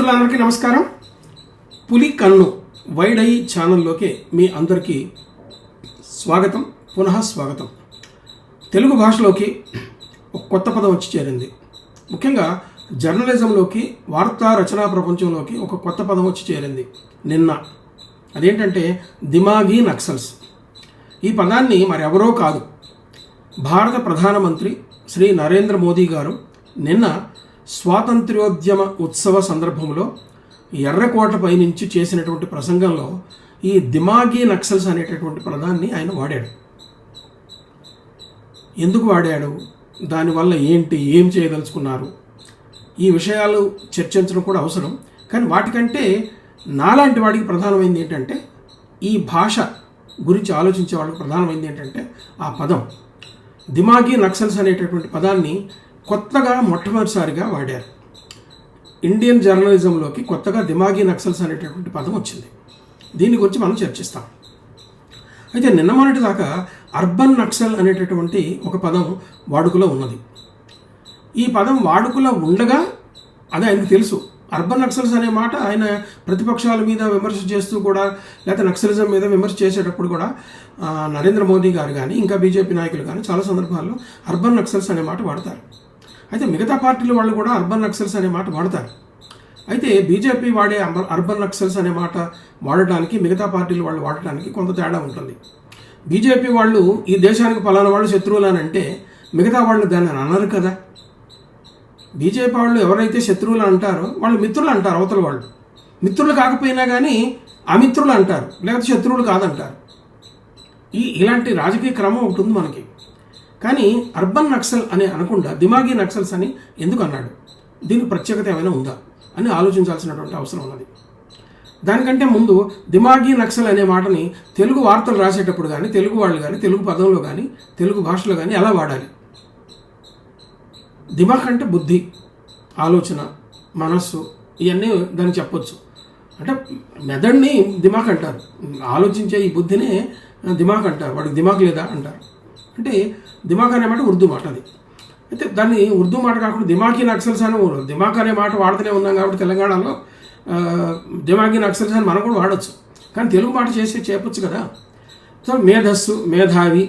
మిత్రులందరికీ నమస్కారం. పులి కన్ను వైడ్ ఐ ఛానల్లోకి మీ అందరికీ స్వాగతం, పునః స్వాగతం. తెలుగు భాషలోకి ఒక కొత్త పదం వచ్చి చేరింది. ముఖ్యంగా జర్నలిజంలోకి, వార్తా రచనా ప్రపంచంలోకి ఒక కొత్త పదం వచ్చి చేరింది నిన్న. అదేంటంటే దిమాగీ నక్సల్స్. ఈ పదాన్ని మరెవరో కాదు, భారత ప్రధానమంత్రి శ్రీ నరేంద్ర మోదీ గారు నిన్న స్వాతంత్ర్యోద్యమ ఉత్సవ సందర్భంలో ఎర్రకోటపై నుంచి చేసినటువంటి ప్రసంగంలో ఈ దిమాగీ నక్సల్స్ అనేటటువంటి పదాన్ని ఆయన వాడాడు. ఎందుకు వాడాడు, దానివల్ల ఏంటి, ఏం చేయదలుచుకున్నారు, ఈ విషయాలు చర్చించడం కూడా అవసరం. కానీ వాటికంటే నాలాంటి వాడికి ప్రధానమైంది ఏంటంటే, ఈ భాష గురించి ఆలోచించే వాళ్ళకి ప్రధానమైంది ఏంటంటే ఆ పదం దిమాగీ నక్సల్స్ అనేటటువంటి పదాన్ని కొత్తగా మొట్టమొదటిసారిగా వాడారు. ఇండియన్ జర్నలిజంలోకి కొత్తగా దిమాగీ నక్సల్స్ అనేటటువంటి పదం వచ్చింది. దీని గురించి మనం చర్చిస్తాం. అయితే నిన్న మొన్నటి దాకా అర్బన్ నక్సల్ అనేటటువంటి ఒక పదం వాడుకలో ఉన్నది. ఈ పదం వాడుకలో ఉండగా అది ఆయనకు తెలుసు. అర్బన్ నక్సల్స్ అనే మాట ఆయన ప్రతిపక్షాల మీద విమర్శ చేస్తూ కూడా, లేకపోతే నక్సలిజం మీద విమర్శ చేసేటప్పుడు కూడా నరేంద్ర మోదీ గారు కానీ ఇంకా బీజేపీ నాయకులు కానీ చాలా సందర్భాల్లో అర్బన్ నక్సల్స్ అనే మాట వాడతారు. అయితే మిగతా పార్టీల వాళ్ళు కూడా అర్బన్ నక్సల్స్ అనే మాట వాడతారు. అయితే బీజేపీ వాడే అర్బన్ నక్సల్స్ అనే మాట వాడటానికి మిగతా పార్టీలు వాళ్ళు వాడటానికి కొంత తేడా ఉంటుంది. బీజేపీ వాళ్ళు ఈ దేశానికి పలానా వాళ్ళు శత్రువులు అని అంటే మిగతా వాళ్ళు దాన్ని అనరు కదా. బీజేపీ వాళ్ళు ఎవరైతే శత్రువులు అంటారో వాళ్ళు మిత్రులు అంటారు. అవతల వాళ్ళు మిత్రులు కాకపోయినా కానీ అమిత్రులు అంటారు, లేకపోతే శత్రువులు కాదంటారు. ఇలాంటి రాజకీయ క్రమం ఉంటుంది మనకి. కానీ అర్బన్ నక్సల్ అని అనకుండా దిమాగీ నక్సల్స్ అని ఎందుకు అన్నాడు, దీనికి ప్రత్యేకత ఏమైనా ఉందా అని ఆలోచించాల్సినటువంటి అవసరం ఉన్నది. దానికంటే ముందు దిమాగీ నక్సల్ అనే మాటని తెలుగు వార్తలు రాసేటప్పుడు కానీ, తెలుగు వాళ్ళు కానీ, తెలుగు పదంలో కానీ, తెలుగు భాషలో కానీ ఎలా వాడాలి. దిమాగ్ అంటే బుద్ధి, ఆలోచన, మనస్సు, ఇవన్నీ దాన్ని చెప్పొచ్చు. అంటే మెదడుని దిమాగ్ అంటారు, ఆలోచించే ఈ బుద్ధినే దిమాగ్ అంటారు. వాడికి దిమాగ్ లేదా అంటారు. అంటే దిమాగ్ అనే మాట ఉర్దూ మాట. అది అయితే దాన్ని ఉర్దూ మాట కాకుండా దిమాగీ నక్సల్స్ అని, దిమాగ్ అనే మాట వాడుతూనే ఉన్నాం కాబట్టి తెలంగాణలో దిమాగీ నక్సల్స్ అని మనం కూడా వాడచ్చు. కానీ తెలుగు మాట చెప్పొచ్చు కదా. సో మేధస్సు, మేధావి,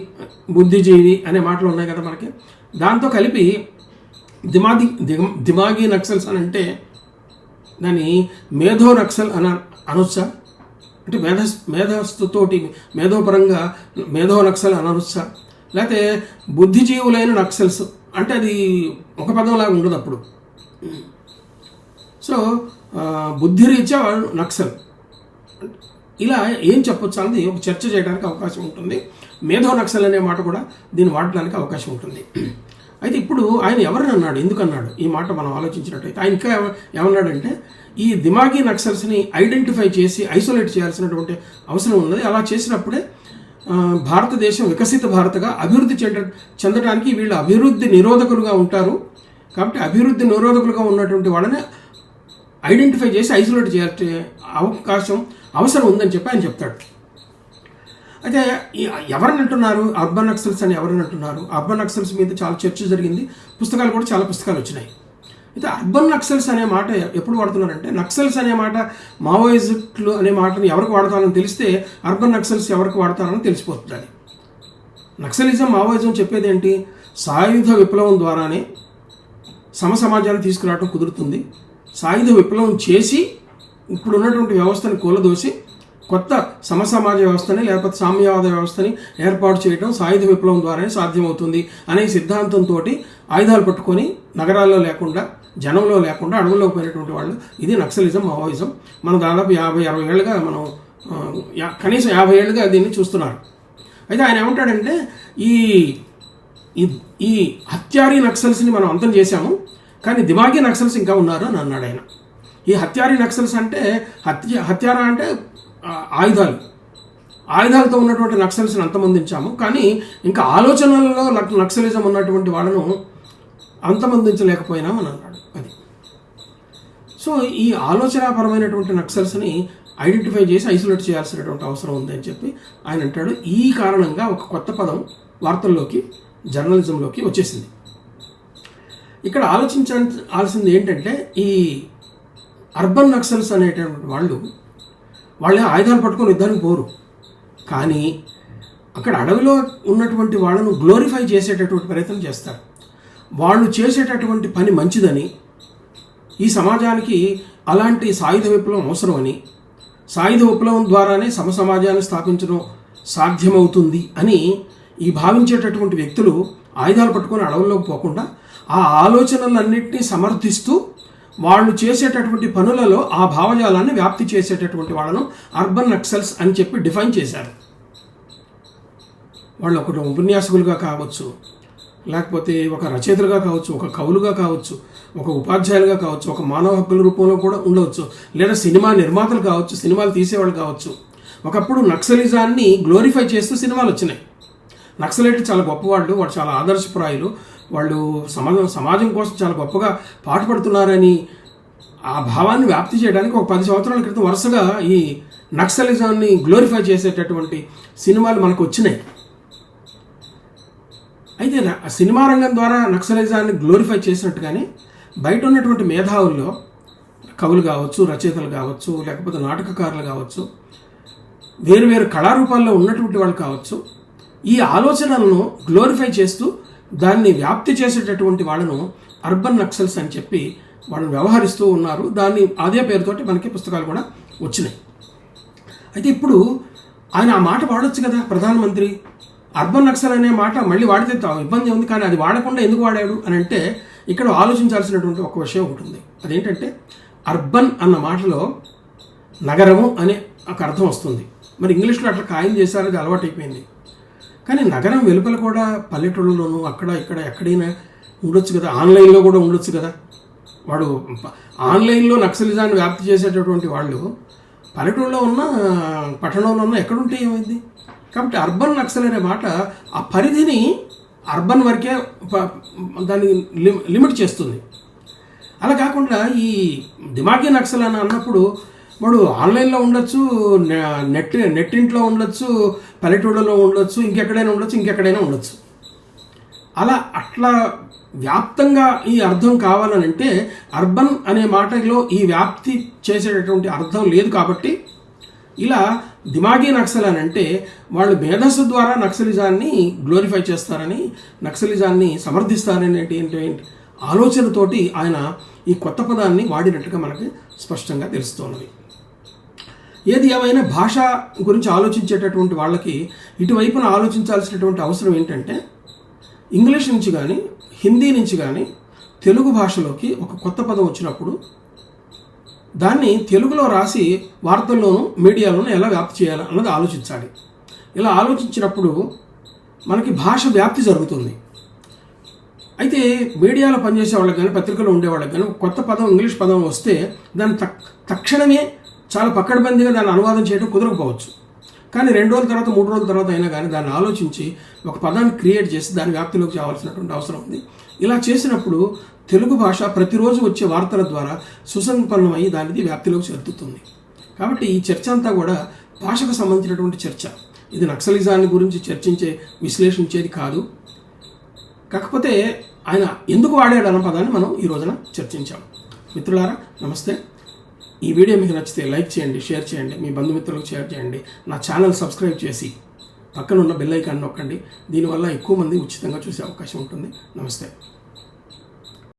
బుద్ధిజీవి అనే మాటలు ఉన్నాయి కదా మనకి. దాంతో కలిపి దిమాగీ నక్సల్స్ అని అంటే దాన్ని మేధో నక్సల్ అని అనొచ్చా? అంటే మేధస్సుతోటి మేధోపరంగా మేధో నక్సల్ అని అనొచ్చా? లేకపోతే బుద్ధిజీవులైన నక్సల్స్ అంటే అది ఒక పదంలాగా ఉండదు అప్పుడు. సో బుద్ధిరీత్యా నక్సల్ ఇలా ఏం చెప్పొచ్చు అన్నది ఒక చర్చ చేయడానికి అవకాశం ఉంటుంది. మేధో నక్సల్ అనే మాట కూడా దీన్ని వాడడానికి అవకాశం ఉంటుంది. అయితే ఇప్పుడు ఆయన ఎవరిని అన్నాడు, ఎందుకన్నాడు ఈ మాట మనం ఆలోచించినట్టయితే ఆయన ఇంకా ఏమన్నాడంటే, ఈ దిమాగీ నక్సల్స్ని ఐడెంటిఫై చేసి ఐసోలేట్ చేయాల్సినటువంటి అవసరం ఉన్నది. అలా చేసినప్పుడే భారతదేశం వికసిత భారత్గా అభివృద్ధి చెందడానికి వీళ్ళు అభివృద్ధి నిరోధకులుగా ఉంటారు. కాబట్టి అభివృద్ధి నిరోధకులుగా ఉన్నటువంటి వాళ్ళని ఐడెంటిఫై చేసి ఐసోలేట్ చేయాల్సిన అవసరం ఉందని చెప్పి ఆయన చెప్తాడు. అయితే ఎవరిని అంటున్నారు అర్బన్ నక్సల్స్ అని, ఎవరిని అంటున్నారు? అర్బన్ నక్సల్స్ మీద చాలా చర్చ జరిగింది, పుస్తకాలు కూడా చాలా పుస్తకాలు వచ్చినాయి. అయితే అర్బన్ నక్సల్స్ అనే మాట ఎప్పుడు వాడుతున్నారంటే, నక్సల్స్ అనే మాట మావోయిస్టులు అనే మాటని ఎవరికి వాడతారని తెలిస్తే అర్బన్ నక్సల్స్ ఎవరికి వాడతారని తెలిసిపోతుంది. అది నక్సలిజం, మావోయిజం చెప్పేది ఏంటి, సాయుధ విప్లవం ద్వారానే సమసమాజాన్ని తీసుకురావడం కుదురుతుంది. సాయుధ విప్లవం చేసి ఇప్పుడు ఉన్నటువంటి వ్యవస్థని కూలదోసి కొత్త సమసమాజ వ్యవస్థని లేకపోతే సామ్యవాద వ్యవస్థని ఏర్పాటు చేయడం సాయుధ విప్లవం ద్వారానే సాధ్యమవుతుంది అనే సిద్ధాంతంతో ఆయుధాలు పట్టుకొని నగరాల్లో లేకుండా, జనంలో లేకుండా అడవుల్లో పోయినటువంటి వాళ్ళు. ఇది నక్సలిజం, మావోయిజం. మనం దాదాపు 50-60 ఏళ్ళుగా మనం కనీసం 50 ఏళ్ళుగా దీన్ని చూస్తున్నారు. అయితే ఆయన ఏమంటాడంటే, ఈ హత్యారీ నక్సల్స్ని మనం అంతం చేశాము, కానీ దిమాగీ నక్సల్స్ ఇంకా ఉన్నారు అని అన్నాడు ఆయన. ఈ హత్యారీ నక్సల్స్ అంటే హత్యారా అంటే ఆయుధాలతో ఉన్నటువంటి నక్సల్స్ని అంతమొందించాము, కానీ ఇంకా ఆలోచనలలో నక్సలిజం ఉన్నటువంటి వాళ్ళను అంతమొందించలేకపోయినాం అని అన్నాడు. అది సో ఈ ఆలోచనాపరమైనటువంటి నక్సల్స్ని ఐడెంటిఫై చేసి ఐసోలేట్ చేయాల్సినటువంటి అవసరం ఉందని చెప్పి ఆయన అంటాడు. ఈ కారణంగా ఒక కొత్త పదం వార్తల్లోకి, జర్నలిజంలోకి వచ్చేసింది. ఇక్కడ ఆలోచించాల్సింది ఏంటంటే, ఈ అర్బన్ నక్సల్స్ అనేటువంటి వాళ్ళే ఆయుధాలు పట్టుకొని యుద్ధానికి పోరు. కానీ అక్కడ అడవిలో ఉన్నటువంటి వాళ్ళను గ్లోరిఫై చేసేటటువంటి ప్రయత్నం చేస్తారు. వాళ్ళు చేసేటటువంటి పని మంచిదని, ఈ సమాజానికి అలాంటి సాయుధ విప్లవం అవసరమని, సాయుధ విప్లవం ద్వారానే సమాజాన్ని స్థాపించడం సాధ్యమవుతుంది అని ఈ భావించేటటువంటి వ్యక్తులు ఆయుధాలు పట్టుకొని అడవుల్లోకి పోకుండా ఆ ఆలోచనలన్నింటినీ సమర్థిస్తూ వాళ్ళు చేసేటటువంటి పనులలో ఆ భావజాలాన్ని వ్యాప్తి చేసేటటువంటి వాళ్ళను అర్బన్ నక్సల్స్ అని చెప్పి డిఫైన్ చేశారు. వాళ్ళు ఒక ఉపన్యాసకులుగా కావచ్చు, లేకపోతే ఒక రచయితలుగా కావచ్చు, ఒక కవులుగా కావచ్చు, ఒక ఉపాధ్యాయులుగా కావచ్చు, ఒక మానవ హక్కుల రూపంలో కూడా ఉండవచ్చు, లేదా సినిమా నిర్మాతలు కావచ్చు, సినిమాలు తీసేవాళ్ళు కావచ్చు. ఒకప్పుడు నక్సలిజాన్ని గ్లోరిఫై చేస్తూ సినిమాలు వచ్చినాయి. నక్సలైట్లు చాలా గొప్పవాళ్ళు, వాళ్ళు చాలా ఆదర్శప్రాయులు, వాళ్ళు సమాజం కోసం చాలా గొప్పగా పాటుపడుతున్నారని ఆ భావాన్ని వ్యాప్తి చేయడానికి ఒక 10 సంవత్సరాల క్రితం వరుసగా ఈ నక్సలిజాన్ని గ్లోరిఫై చేసేటటువంటి సినిమాలు మనకు వచ్చినాయి. అయితే సినిమా రంగం ద్వారా నక్సలిజాన్ని గ్లోరిఫై చేసినట్టుగానే బయట ఉన్నటువంటి మేధావుల్లో కవులు కావచ్చు, రచయితలు కావచ్చు, లేకపోతే నాటకకారులు కావచ్చు, వేరు వేరు కళారూపాల్లో ఉన్నటువంటి వాళ్ళు కావచ్చు, ఈ ఆలోచనలను గ్లోరిఫై చేస్తూ దాన్ని వ్యాప్తి చేసేటటువంటి వాళ్ళను అర్బన్ నక్సల్స్ అని చెప్పి వాళ్ళు వ్యవహరిస్తూ ఉన్నారు. దాన్ని అదే పేరుతోటి మనకి పుస్తకాలు కూడా వచ్చినాయి. అయితే ఇప్పుడు ఆయన ఆ మాట వాడొచ్చు కదా ప్రధానమంత్రి. అర్బన్ నక్సల్ అనే మాట మళ్ళీ వాడితే ఇబ్బంది ఉంది, కానీ అది వాడకుండా ఎందుకు వాడాడు అని అంటే ఇక్కడ ఆలోచించాల్సినటువంటి ఒక విషయం ఉంటుంది. అదేంటంటే అర్బన్ అన్న మాటలో నగరము అనే ఒక అర్థం వస్తుంది. మరి ఇంగ్లీష్లో అట్లా ఖాయం చేశారు, అది అలవాటైపోయింది. కానీ నగరం వెలుపల కూడా పల్లెటూళ్ళలోనూ అక్కడ ఇక్కడ ఎక్కడైనా ఉండొచ్చు కదా, ఆన్లైన్లో కూడా ఉండొచ్చు కదా. వాడు ఆన్లైన్లో నక్సలిజాన్ని వ్యాప్తి చేసేటటువంటి వాళ్ళు పల్లెటూళ్ళలో ఉన్న పట్టణంలో ఉన్న ఎక్కడుంటే ఏమైంది? కాబట్టి అర్బన్ నక్సల్ అనే మాట ఆ పరిధిని అర్బన్ వరకే దాన్ని లిమిట్ చేస్తుంది. అలా కాకుండా ఈ దిమాగీ నక్సల్ అని అన్నప్పుడు వాడు ఆన్లైన్లో ఉండొచ్చు, నెట్టింట్లో ఉండొచ్చు, పల్లెటూళ్ళలో ఉండొచ్చు, ఇంకెక్కడైనా ఉండొచ్చు. అట్లా వ్యాప్తంగా ఈ అర్థం కావాలనంటే అర్బన్ అనే మాటలో ఈ వ్యాప్తి చేసేటటువంటి అర్థం లేదు. కాబట్టి ఇలా దిమాగీ నక్సల్ అని అంటే వాళ్ళు మేధస్సు ద్వారా నక్సలిజాన్ని గ్లోరిఫై చేస్తారని, నక్సలిజాన్ని సమర్థిస్తారనేటువంటి ఆలోచనతోటి ఆయన ఈ కొత్త పదాన్ని వాడినట్టుగా మనకి స్పష్టంగా తెలుస్తున్నది. ఏది ఏమైనా భాష గురించి ఆలోచించేటటువంటి వాళ్ళకి ఇటువైపున ఆలోచించాల్సినటువంటి అవసరం ఏంటంటే ఇంగ్లీష్ నుంచి కానీ హిందీ నుంచి కానీ తెలుగు భాషలోకి ఒక కొత్త పదం వచ్చినప్పుడు దాన్ని తెలుగులో రాసి వార్తల్లోనూ మీడియాలోనూ ఎలా వ్యాప్తి చేయాలి అన్నది ఆలోచించాలి. ఇలా ఆలోచించినప్పుడు మనకి భాష వ్యాప్తి జరుగుతుంది. అయితే మీడియాలో పనిచేసే వాళ్ళకి కానీ పత్రికలో ఉండేవాళ్ళకి కానీ కొత్త పదం ఇంగ్లీష్ పదం వస్తే దాన్ని తక్షణమే చాలా పక్కడబందీగా దాన్ని అనువాదం చేయడం కుదరకపోవచ్చు. కానీ 2 రోజుల తర్వాత 3 రోజుల తర్వాత అయినా కానీ దాన్ని ఆలోచించి ఒక పదాన్ని క్రియేట్ చేసి దాని వ్యాప్తిలోకి రావాల్సినటువంటి అవసరం ఉంది. ఇలా చేసినప్పుడు తెలుగు భాష ప్రతిరోజు వచ్చే వార్తల ద్వారా సుసంపన్నమై దానిది వ్యాప్తిలోకి చేరుతుంది. కాబట్టి ఈ చర్చ అంతా కూడా భాషకు సంబంధించినటువంటి చర్చ. ఇది నక్సలిజాన్ని గురించి విశ్లేషించేది కాదు. కాకపోతే ఆయన ఎందుకు వాడాడు అన్న పదాన్ని మనం ఈ రోజున చర్చించాం. మిత్రులారా నమస్తే. ఈ వీడియో మీకు నచ్చితే లైక్ చేయండి, షేర్ చేయండి, మీ బంధుమిత్రులకు షేర్ చేయండి. నా ఛానల్ సబ్స్క్రైబ్ చేసి పక్కన ఉన్న బెల్ ఐకాన్ నొక్కండి. దీనివల్ల ఎక్కువ మంది ఉచితంగా చూసే అవకాశం ఉంటుంది. నమస్తే.